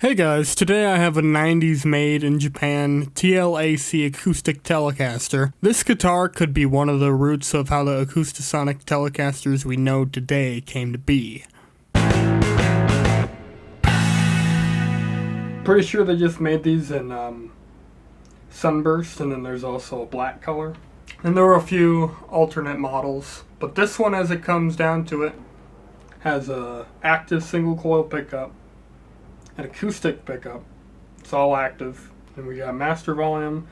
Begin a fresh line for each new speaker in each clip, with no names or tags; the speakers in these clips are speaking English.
Hey guys, today I have a 90s made in Japan TLAC acoustic Telecaster. This guitar could be one of the roots of how the Acoustasonic Telecasters we know today came to be. Pretty sure they just made these in Sunburst, and then there's also a black color. And there were a few alternate models, but this one, as it comes down to it, has a active single coil pickup, an acoustic pickup, it's all active, and we got master volume,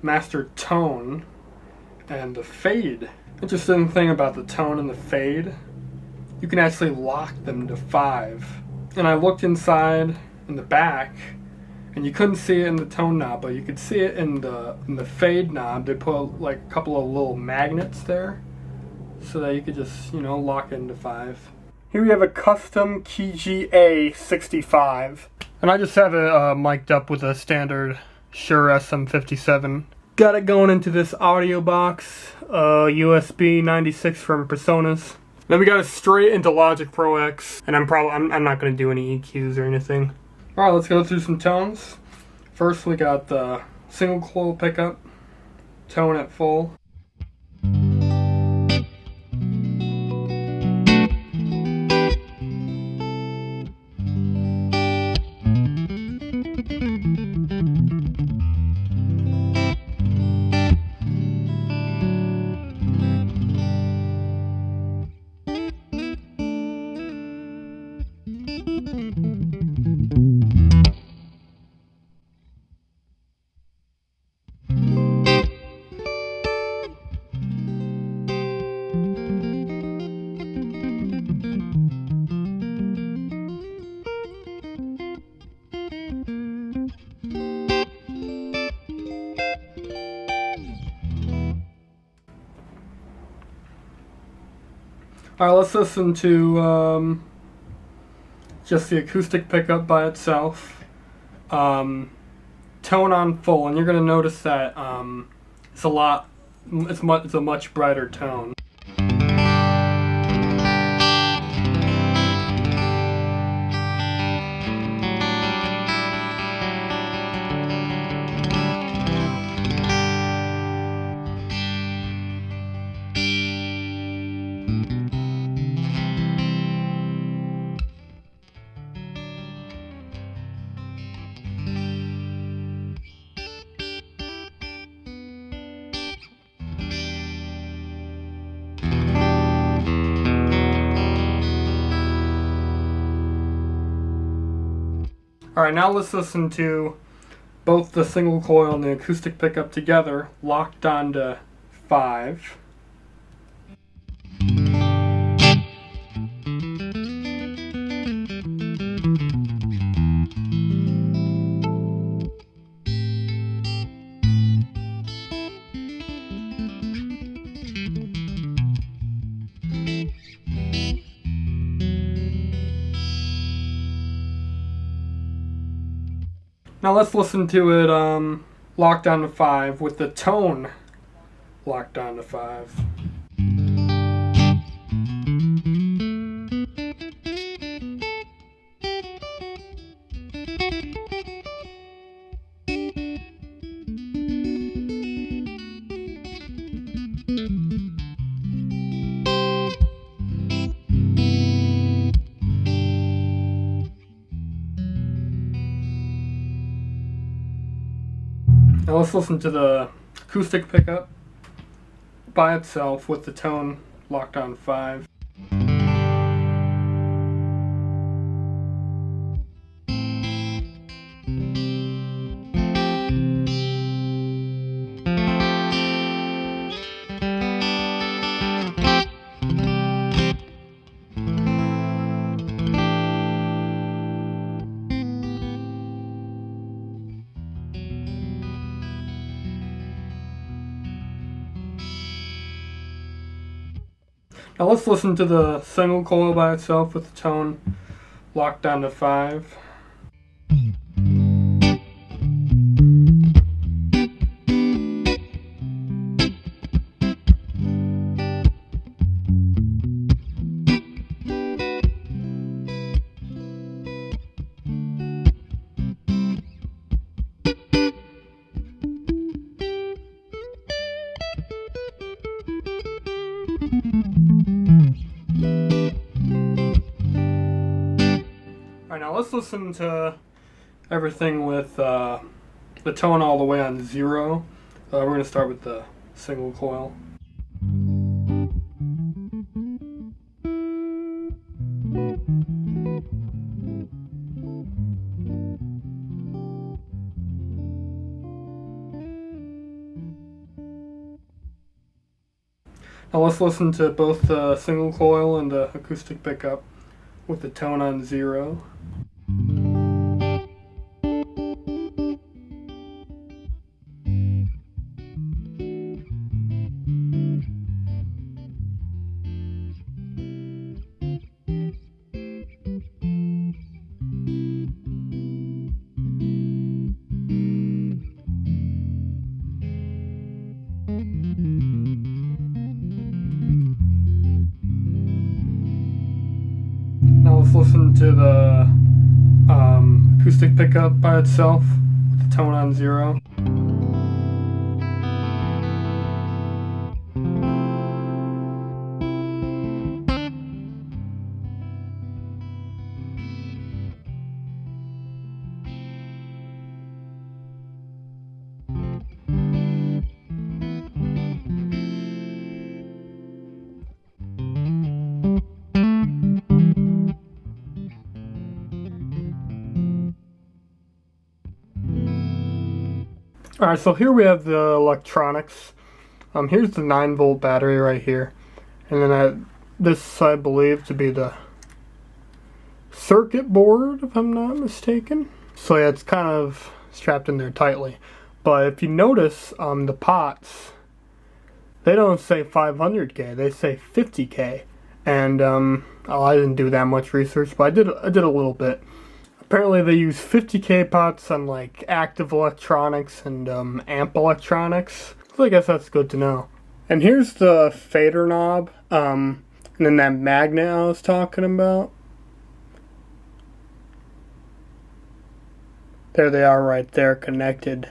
master tone, and the fade. Interesting thing about the tone and the fade, you can actually lock them to 5. And I looked inside in the back, and you couldn't see it in the tone knob, but you could see it in the fade knob. They put like a couple of little magnets there, so that you could just, lock it into 5. Here we have a custom Key A65, and I just have it mic'd up with a standard Shure SM57. Got it going into this audio box, USB 96 from Personas. Then we got it straight into Logic Pro X, and I'm not going to do any EQs or anything. All right, let's go through some tones. First, we got the single coil pickup, tone at full. Alright, let's listen to just the acoustic pickup by itself. Tone on full, and you're going to notice that it's a much brighter tone. Alright, now let's listen to both the single coil and the acoustic pickup together, locked onto 5. Now let's listen to it locked down to 5 with the tone locked down to 5. Now let's listen to the acoustic pickup by itself with the tone locked on 5. Now let's listen to the single coil by itself with the tone locked down to 5. let's listen to everything with the tone all the way on 0. We're going to start with the single coil. Now let's listen to both the single coil and the acoustic pickup with the tone on 0. Now let's listen to the acoustic pickup by itself with the tone on 0. Alright, so here we have the electronics. Here's the 9-volt battery right here. And then this I believe to be the circuit board, if I'm not mistaken. So yeah, it's kind of strapped in there tightly. But if you notice, the pots, they don't say 500K, they say 50K. And I didn't do that much research, but I did a little bit. Apparently they use 50K pots on like active electronics and amp electronics. So I guess that's good to know. And here's the fader knob, and then that magnet I was talking about. There they are right there connected.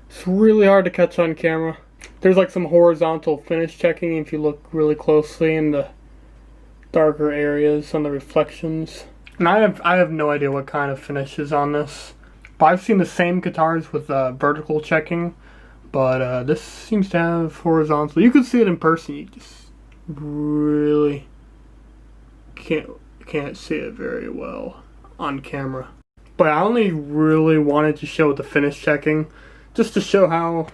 It's really hard to catch on camera. There's like some horizontal finish checking if you look really closely in the darker areas on the reflections. And I have no idea what kind of finish is on this. But I've seen the same guitars with vertical checking, but this seems to have horizontal. You can see it in person. You just really can't see it very well on camera. But I only really wanted to show the finish checking just to show how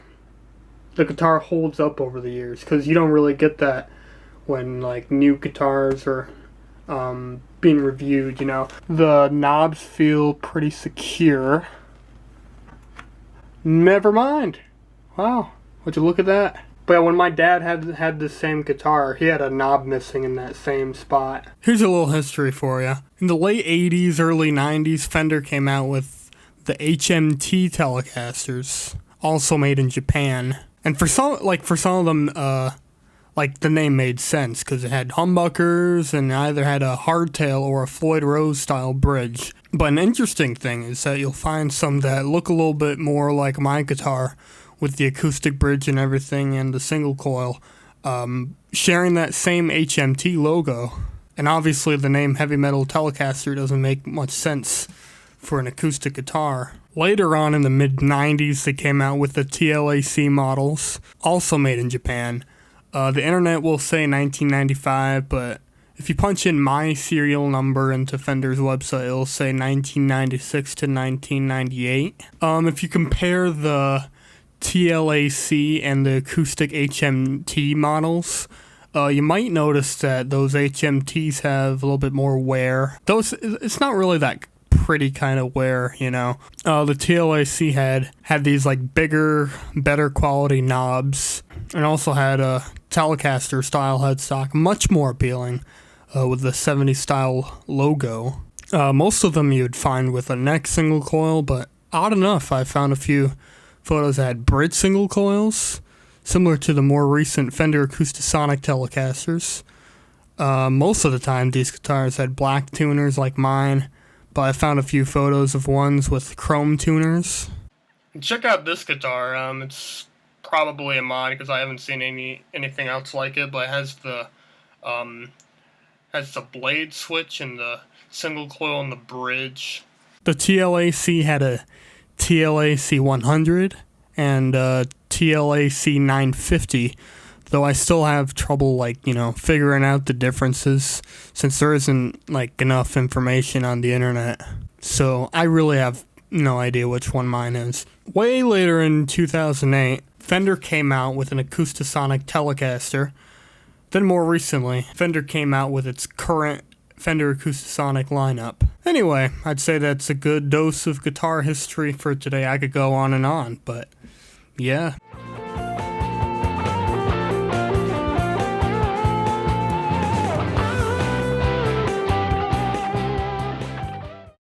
the guitar holds up over the years, because you don't really get that when like new guitars are being reviewed, you know. The knobs feel pretty secure. Never mind. Wow, would you look at that? But yeah, when my dad had the same guitar, he had a knob missing in that same spot. Here's a little history for you. In the late 80s, early 90s, Fender came out with the HMT Telecasters, also made in Japan. And for some of them, like the name made sense because it had humbuckers and either had a hardtail or a Floyd Rose style bridge. But an interesting thing is that you'll find some that look a little bit more like my guitar with the acoustic bridge and everything and the single coil, sharing that same HMT logo. And obviously the name Heavy Metal Telecaster doesn't make much sense for an acoustic guitar. Later on in the mid-90s, they came out with the TLAC models, also made in Japan. The internet will say 1995, but if you punch in my serial number into Fender's website, it'll say 1996 to 1998. If you compare the TLAC and the acoustic HMT models, you might notice that those HMTs have a little bit more wear. Though it's not really that pretty kind of wear, you know. The TLAC had these like bigger, better quality knobs, and also had a Telecaster style headstock, much more appealing, with the 70s style logo. Most of them you'd find with a neck single coil, but odd enough, I found a few photos that had bridge single coils, similar to the more recent Fender Acoustasonic Telecasters. Most of the time, these guitars had black tuners like mine, but I found a few photos of ones with chrome tuners. Check out this guitar. It's probably a mod because I haven't seen anything else like it, but it has the blade switch and the single coil on the bridge. The TLAC had a TLAC 100 and a TLAC 950, though I still have trouble, figuring out the differences since there isn't, enough information on the internet. So I really have no idea which one mine is. Way later in 2008, Fender came out with an Acoustasonic Telecaster. Then more recently, Fender came out with its current Fender Acoustasonic lineup. Anyway, I'd say that's a good dose of guitar history for today. I could go on and on, but yeah.